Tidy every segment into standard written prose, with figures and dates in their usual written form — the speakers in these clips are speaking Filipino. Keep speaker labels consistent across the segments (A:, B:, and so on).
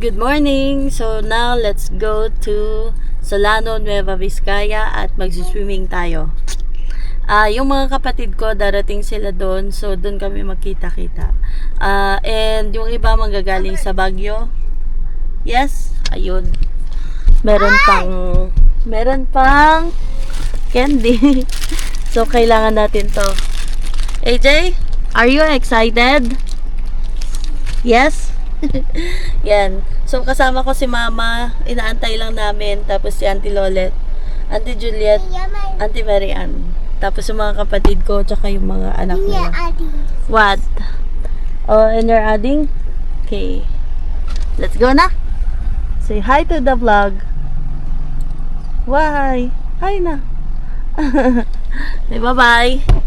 A: Good morning! So now, let's go to Solano, Nueva Vizcaya at mag-swimming tayo. Yung mga kapatid ko, darating sila doon. So, doon kami magkita-kita. And yung iba manggagaling sa Baguio. Yes, ayun. Meron pang candy. So, kailangan natin to. AJ, are you excited? Yes? Yan. So, kasama ko si Mama. Inaantay lang namin. Tapos si Auntie Lolet, Auntie Juliet, Auntie Mary Ann. Tapos yung mga kapatid ko, tsaka yung mga anak nila. What? Oh, and you're adding? Okay. Let's go na. Say hi to the vlog. Why? Hi na. Say bye-bye.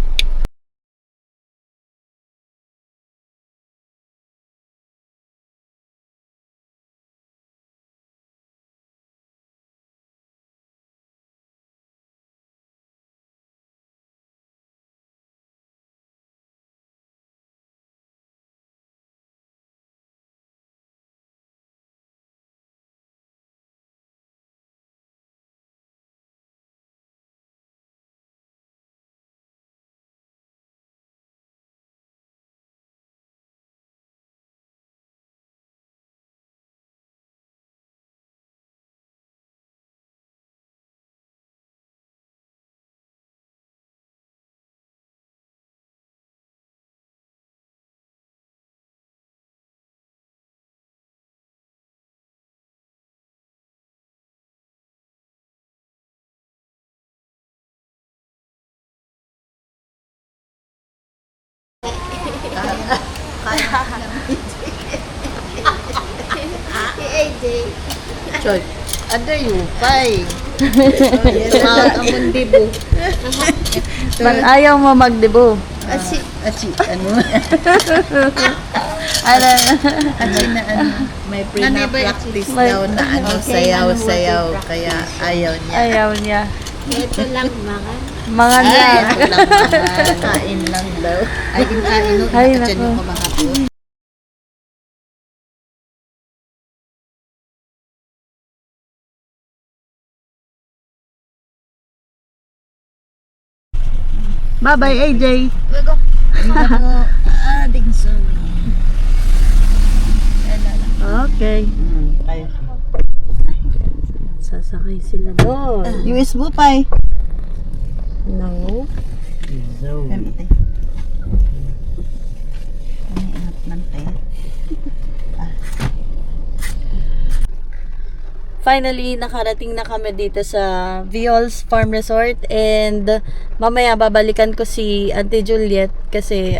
B: AJ.
C: Choy, ada you, pay. Mahal ang mundibo.
A: Man ayaw mo magdibo.
C: Achi, ano?
A: Ano?
C: Achi na ano? May pre-practice daw na ano, sayaw-sayaw, kaya ayaw niya.
A: Ayaw niya.
B: Ito lang mga.
A: Mga
C: Ay,
A: na.
C: ito lang naman. Kain lang daw. Ay, kain no,
A: Ay,
C: dyan
A: naku.
C: yung kumahapon.
A: Bye-bye, AJ.
C: Ading sorry.
A: Okay.
C: Tayo.
A: Sasakay sila doon.
C: US mo, pay.
A: No.
C: Emite. Ano ingat man tayo?
A: Finally, nakarating na kami dito sa Viols Farm Resort and mamaya babalikan ko si Auntie Juliet kasi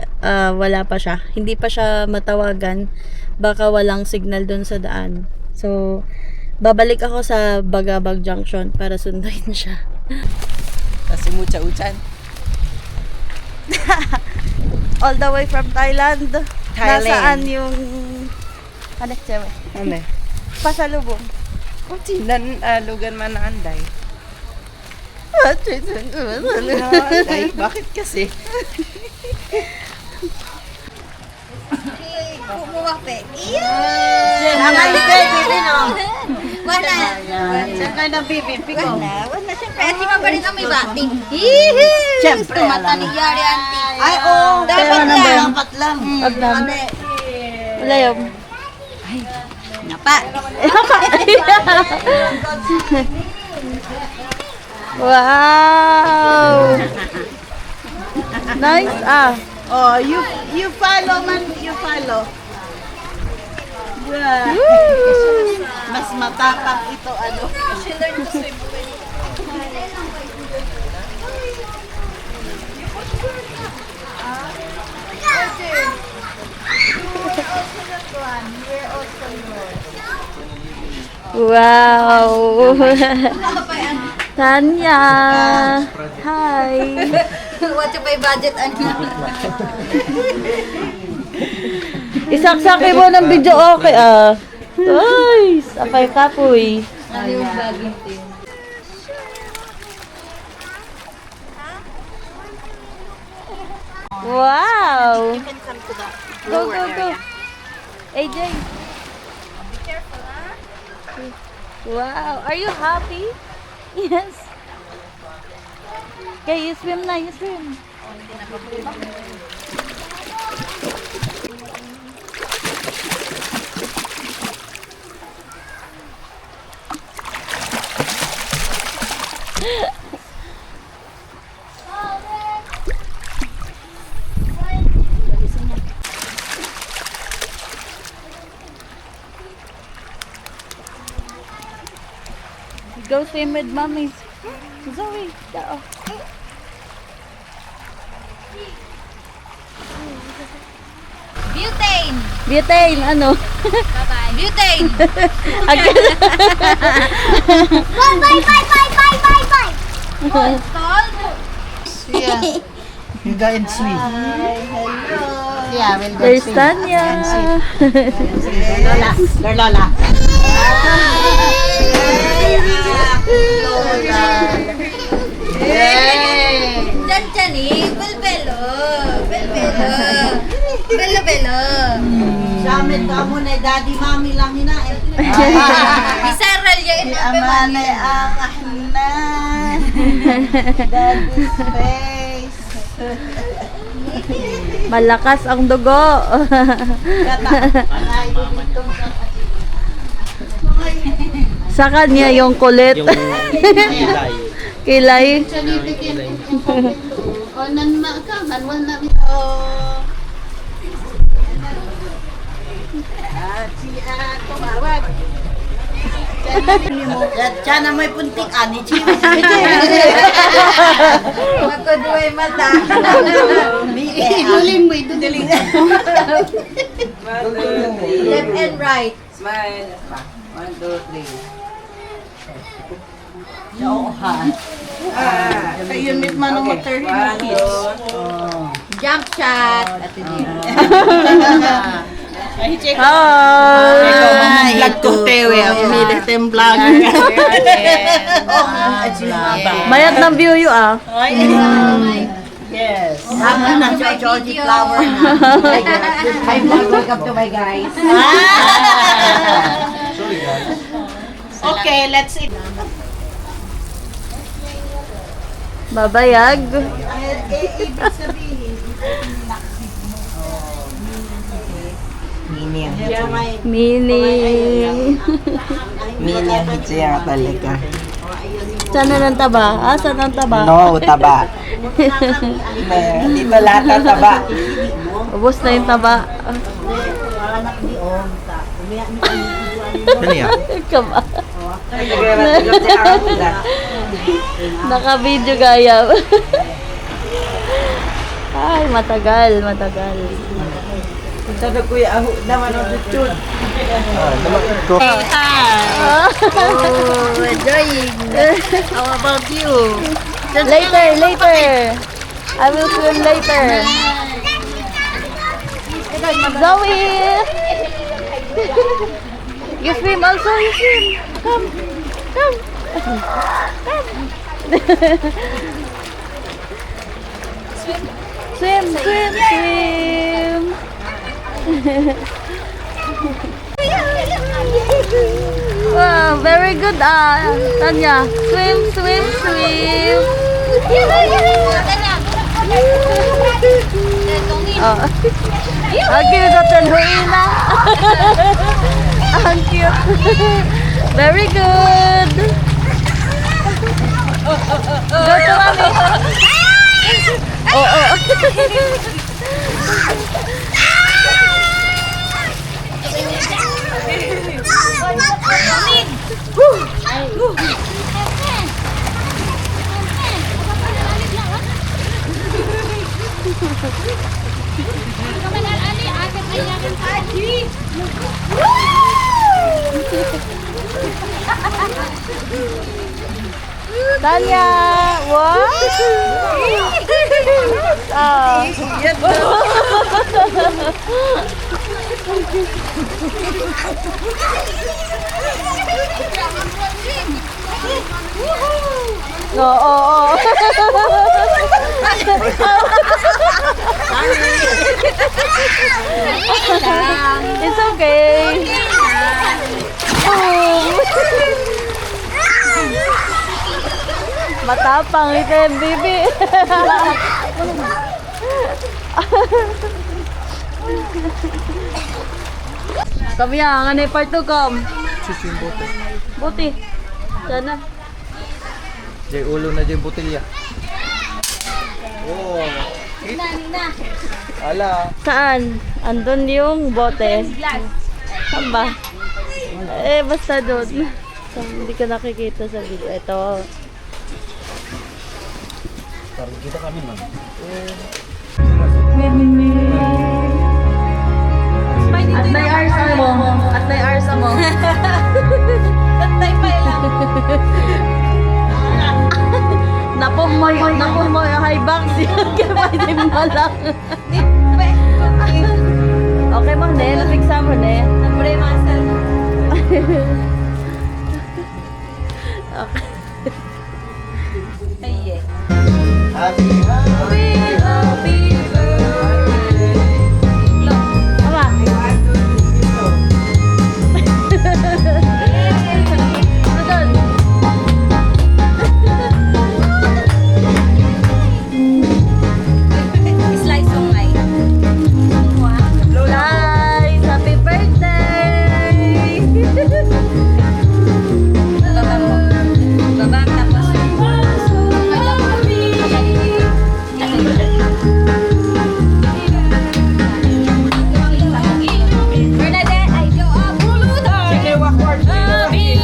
A: wala pa siya. Hindi pa siya matawagan. Baka walang signal doon sa daan. So, babalik ako sa Bagabag Junction para sunduin siya.
C: Kasi mucha-uchan.
A: All the way from Thailand. Nasaan yung... Ano, Chewe?
C: Ano?
A: Pasalubong.
C: Kung sinan, lugan man na anday. Ay, bakit kasi?
B: Kumuwape.
A: Ang kayo, baby, no?
B: Wala.
C: Saan ka na bibi ko?
B: Wala. Siyempre, ati ka pa rin ang may bating.
C: Siyempre,
B: Mata
C: alam.
B: ni Yari, auntie.
C: Ay, oo.
B: Dapat lang.
C: Dapat lang.
A: Wag lang. Wala yun.
B: Napa.
A: Wow! Nice,
C: Oh, you follow man, you follow. Yeah. Mas matapang ito, ano.
A: Wow! Tanya! Hi!
B: What if I budget ano?
A: Isaksaki mo ng video okay, Ay! Sakay kapoy.
B: Ano yung vlogging team?
A: Wow!
B: You can come to the
A: Go,
B: lower
A: go, go.
B: area.
A: AJ.
B: Be careful, ha?
A: Wow, are you happy? Yes. Okay, you swim na, you swim. Go swim with mommy. Zoe, go.
B: Butane!
A: Butane, ano?
B: Bye-bye. Butane!
A: Again.
B: Bye!
C: Yeah. You go and swim. Yeah, we'll go
A: There's
C: swim.
A: Tanya.
C: Lola.
B: Janjani, belbelo. Belo.
C: Sa amin ka mo na daddy mommy lang ina eh.
B: Isaral yung
C: Si Amane ang ahnan. Daddy's face.
A: Malakas ang dugo. Sa kanya yung kulit.
D: Yung kilay.
A: Kilay.
C: Tumawag. Diyan na may puntik ani.
B: Magkuduay mata.
C: Iduling mo, iduling.
B: Left and right.
E: Smile. 1, 2, 3.
C: Jauhan. Kayo meet man ng
E: Okay.
C: 30 kids.
B: Jump shot.
A: Hi.
C: Vlog ko tewe. Umilit yung vlog.
A: Mayat ng view you ah.
C: Yes. Happy na siya, Georgie Flower na.
B: Hi vlog, welcome to my guys.
C: Okay, let's eat.
A: Babayag.
C: Ibig sabihin,
E: Mini ang
A: Mini.
E: Mini ang hitsaya talaga.
A: Saan na ng taba? Ah, saan ang taba?
E: No, taba. Dito lahat ang taba.
A: Ubus na yung taba.
E: Ano yan?
A: Kaba. Naka-video gaya. Ay, matagal.
E: Sabi kuya, aho naman ang tutun.
C: oh, enjoying. How about you?
A: Later. I will swim later. Zoe! You swim also, you swim. Come. Swim. Wow, very good Tanya. Swim. Oh. Ang cute natin, Huina. Ang cute. Very good. Go to mommy. Oh. Tanya, what? Oo. It's okay. Oh. Matapang ito yung bibi. Kami ang anay part 2 kom.
D: Susun bote.
A: Buti. Sana.
D: Jay ulo na jay botelya. Oh. Ala.
A: Saan? Andun yung bote. Saan ba? Eh, basta doon. So, hindi ko nakikita sa video. Ito.
D: Parang kita kami man.
A: At may arsa mo. At may arsa mo.
B: Tantay pa lang.
A: Napong mo yung high banks yun. Kaya pwede mo lang. Okay mo, ne? Napiksa mo, ne?
B: Nabre, masal.
A: Okay.
B: Ay,
D: Happy
A: Mama. Doon.
B: Slice of life.
A: Guys, happy birthday!
B: Baba, tapos. Bernadette, ay, go up.
E: Sige, wakward.
A: Hey,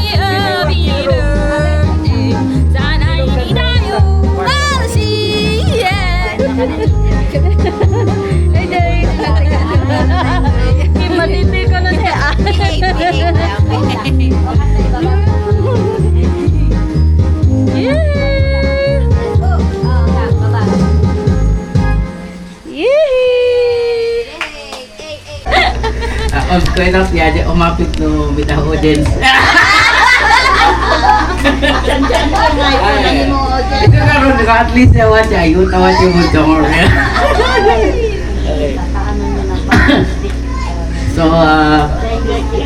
A: Jay! Matindi ko na siya. Yee!
E: On ko ito siya dyan umapit no bitaw audience. Ito karon ka at least na watch ayo tawat yung mo So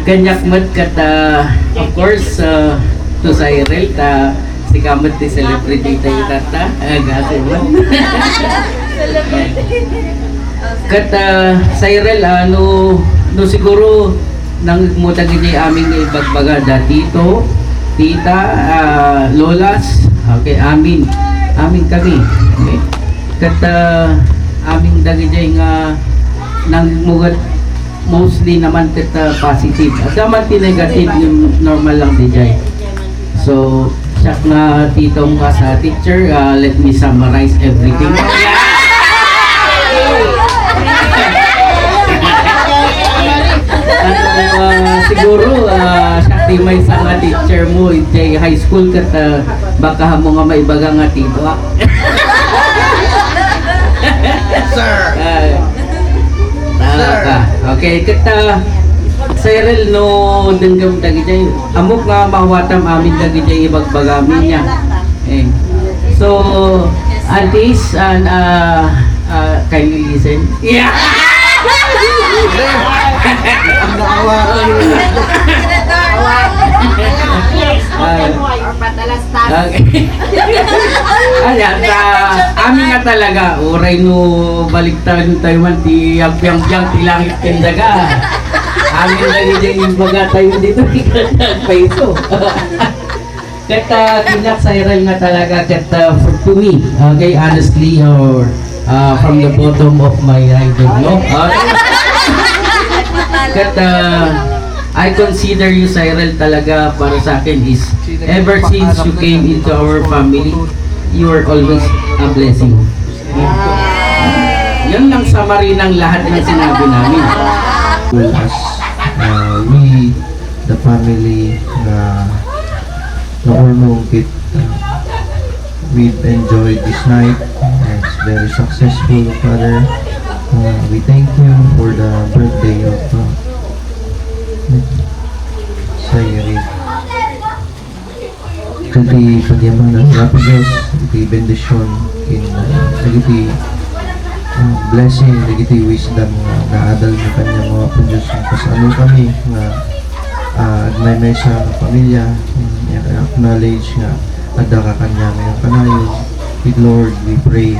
E: ganyak mat kata of course to Cyril ta si kamat ti celebrity tayo tata agasi man. Kata Cyril no siguro nang mutag ni aming ibagbaga da tito, tita, lolas, okay, amin kami. Okay. Kata aming dagijay nga nang mugat mostly naman kata positive. At naman ti negative yung normal lang dijay. So, siya na titong ka sa teacher, let me summarize everything. Siguro siya di may sa nga teacher mo jay high school kat baka mo nga maibaga nga tito
D: Sir.
E: Ka. Okay kata Cyril no denggam dagi jay amok nga mawatam amin dagi jay ibagbagamin niya so aunties and kindly listen
D: Ang naawa ko
E: Ayan, amin nga talaga, oray no baliktaran yung Taiwan, ti yag-yang-yang, ti langit kendaga. Amin lagi dyan yung baga tayo dito, peso. Kata kinak Cyril nga talaga, kata to me, okay, honestly, or from the bottom of my heart, no? Kata I consider you Cyril talaga para sa akin is ever since you came into our family, you are always a blessing. Yan lang summary ng lahat ng sinabi namin.
F: As we, the family, naunong-kit, we've enjoyed this night. It's very successful, Father. We thank you for the birthday of Cyril. Iti pagyaman ng Rapidus, iti bendisyon, iti blessing, iti wisdom na adal na kanyang mga Diyos. Kasano kami na may sa pamilya, acknowledge nga ada ka kanya ngayong kanayon. With Lord, we pray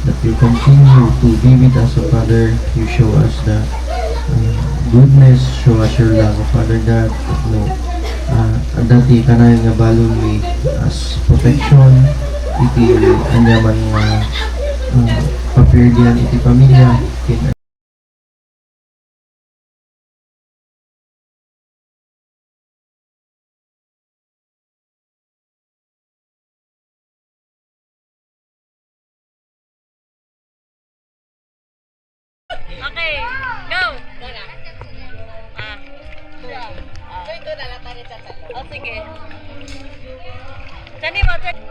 F: that you continue to be with us, O Father. You show us the goodness, show us your love, O Father God. No, dati kanayon nga balon mi as protection, iti anyaman nga papirdian iti pamilya,
A: Okay, go! Oh, sige. Tani mo, tani.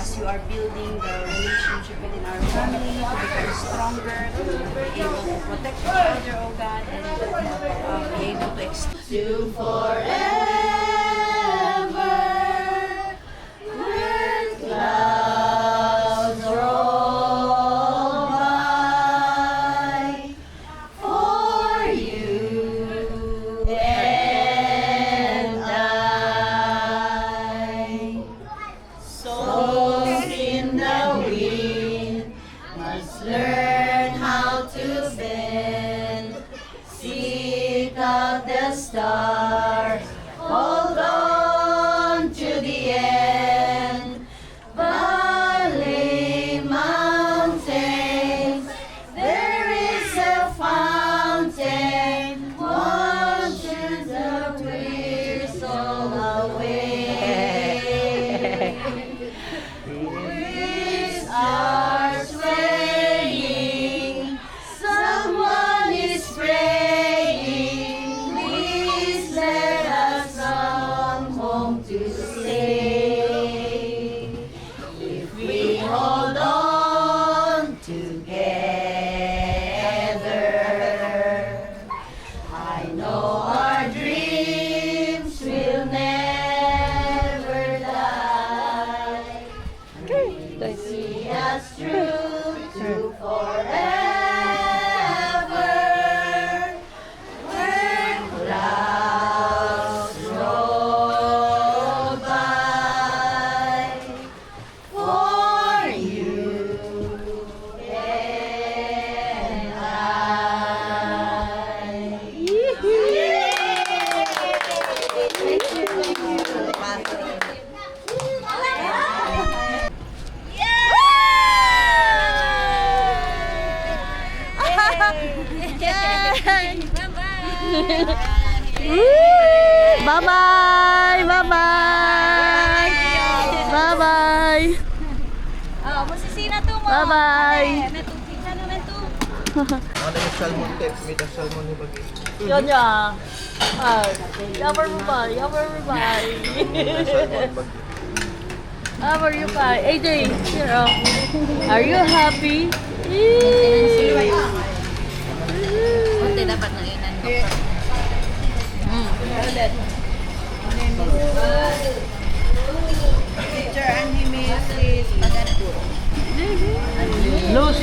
G: as you are building the relationship within our family to become stronger, to be able to protect each other, oh God, and be able to extend
C: We
A: Bye-bye.
D: Ano yung salmon tape? May the salmon ni Bagi.
A: Yan niya. Yabar mo ba? Yabar mo ba? Yabar you ba? AJ, here oh. Are you happy?
B: Kunti dapat nang inan mo.
C: Teacher Anime, please.
A: Loose.